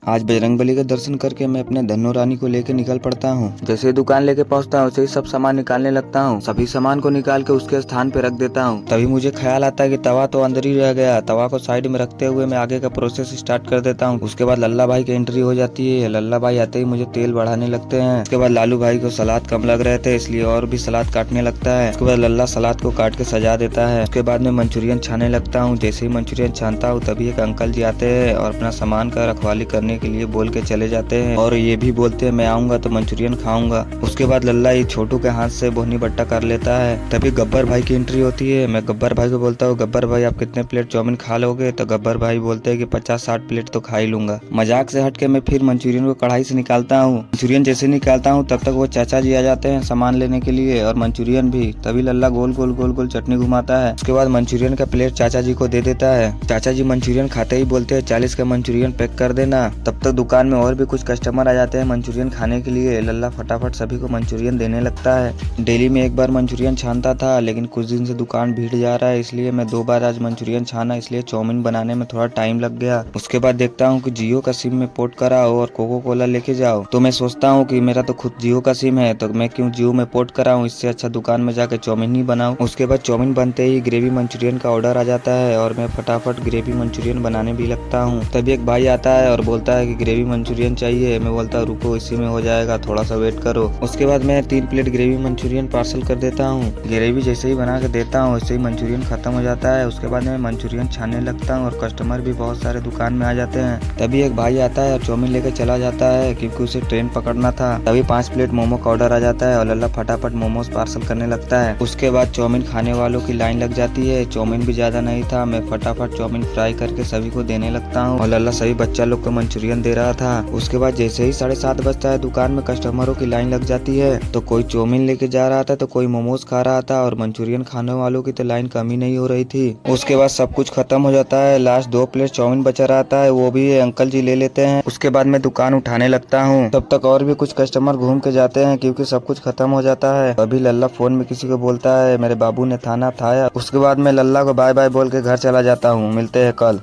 आज बजरंगबली के दर्शन करके मैं अपने धन्नो रानी को लेकर निकल पड़ता हूँ। जैसे ही दुकान लेके पहुँचता हूँ, वैसे ही सब सामान निकालने लगता हूँ। सभी सामान को निकाल के उसके स्थान पे रख देता हूँ। तभी मुझे ख्याल आता है कि तवा तो अंदर ही रह गया। तवा को साइड में रखते हुए मैं आगे का प्रोसेस स्टार्ट कर देता हूँ। उसके बाद लल्ला भाई की एंट्री हो जाती है। लल्ला भाई आते ही मुझे तेल बढ़ाने लगते हैं। उसके बाद लालू भाई को सलाद कम लग रहे थे, इसलिए और भी सलाद काटने लगता है। उसके बाद लल्ला सलाद को काट के सजा देता है। उसके बाद मैं मंचूरियन छाने लगता हूँ। जैसे ही मंचूरियन छानता हूँ, तभी एक अंकल जी आते हैं और अपना सामान का रखवाली करने के लिए बोल के चले जाते हैं और ये भी बोलते हैं मैं आऊंगा तो मंचूरियन खाऊंगा। उसके बाद लल्ला ये छोटू के हाथ से बोहनी बट्टा कर लेता है। तभी गब्बर भाई की एंट्री होती है। मैं गब्बर भाई को बोलता हूँ, गब्बर भाई आप कितने प्लेट चाउमीन खा लोगे? तो गब्बर भाई बोलते हैं कि 50-60 प्लेट तो खा ही लूंगा। मजाक से हट के मैं फिर मंचूरियन को कढ़ाई से निकालता हूँ। मंचूरियन जैसे निकालता हूँ, तब तक वो चाचा जी आ जाते हैं सामान लेने के लिए और मंचूरियन भी। तभी लल्ला गोल गोल गोल गोल चटनी घुमाता है। उसके बाद मंचूरियन का प्लेट चाचा जी को दे देता है। चाचा जी मंचूरियन खाते ही बोलते हैं 40 का मंचूरियन पैक कर देना। तब तक दुकान में और भी कुछ कस्टमर आ जाते हैं मंचूरियन खाने के लिए। लल्ला फटाफट सभी को मंचूरियन देने लगता है। डेली में एक बार मंचूरियन छानता था, लेकिन कुछ दिन से दुकान भीड़ जा रहा है, इसलिए मैं 2 बार आज मंचूरियन छाना, इसलिए चाउमीन बनाने में थोड़ा टाइम लग गया। उसके बाद देखता हूँ कि जियो का सिम में पोर्ट कराओ और कोको कोला लेके जाओ। तो मैं सोचता हूँ कि मेरा तो खुद जियो का सिम है, तो मैं क्यों जियो में पोर्ट कराऊं, इससे अच्छा दुकान में जाकर चाउमीन ही बनाऊं। उसके बाद चाउमीन बनते ही ग्रेवी मंचूरियन का ऑर्डर आ जाता है और मैं फटाफट ग्रेवी मंचूरियन बनाने भी लगता हूँ। तभी एक भाई आता है और बोलता है कि ग्रेवी मंचूरियन चाहिए। मैं बोलता हूँ रुको, इसी में हो जाएगा, थोड़ा सा वेट करो। उसके बाद मैं 3 प्लेट ग्रेवी मंचूरियन पार्सल कर देता हूँ। ग्रेवी जैसे ही बना के देता हूँ, वैसे ही मंचूरियन खत्म हो जाता है। उसके बाद मैं मंचूरियन छानने लगता हूँ और कस्टमर भी बहुत सारे दुकान में आ जाते हैं। तभी एक भाई आता है और चाउमीन लेकर चला जाता है, क्योंकि उसे ट्रेन पकड़ना था। तभी 5 प्लेट मोमो का ऑर्डर आ जाता है और लल्ला फटाफट मोमोज पार्सल करने लगता है। उसके बाद चाउमीन खाने वालों की लाइन लग जाती है। चाउमीन भी ज्यादा नहीं था, मैं फटाफट चाउमीन फ्राई करके सभी को देने लगता हूँ और लल्ला सभी बच्चा लोग को मंचूरियन दे रहा था। उसके बाद जैसे ही 7:30 बजता है, दुकान में कस्टमरों की लाइन लग जाती है। तो कोई चाउमीन लेके जा रहा था, तो कोई मोमोज खा रहा था और मंचूरियन खाने वालों की तो लाइन कम ही नहीं हो रही थी। उसके बाद सब कुछ खत्म हो जाता है। लास्ट 2 प्लेट चाउमीन बचा रहता है, वो भी अंकल जी ले लेते हैं। उसके बाद मैं दुकान उठाने लगता हूँ। तब तक और भी कुछ कस्टमर घूम के जाते हैं, क्योंकि सब कुछ खत्म हो जाता है। अभी लल्ला फोन में किसी को बोलता है मेरे बाबू ने थाना उठाया। उसके बाद मैं लल्ला को बाय बाय बोल के घर चला जाता हूँ। मिलते हैं कल।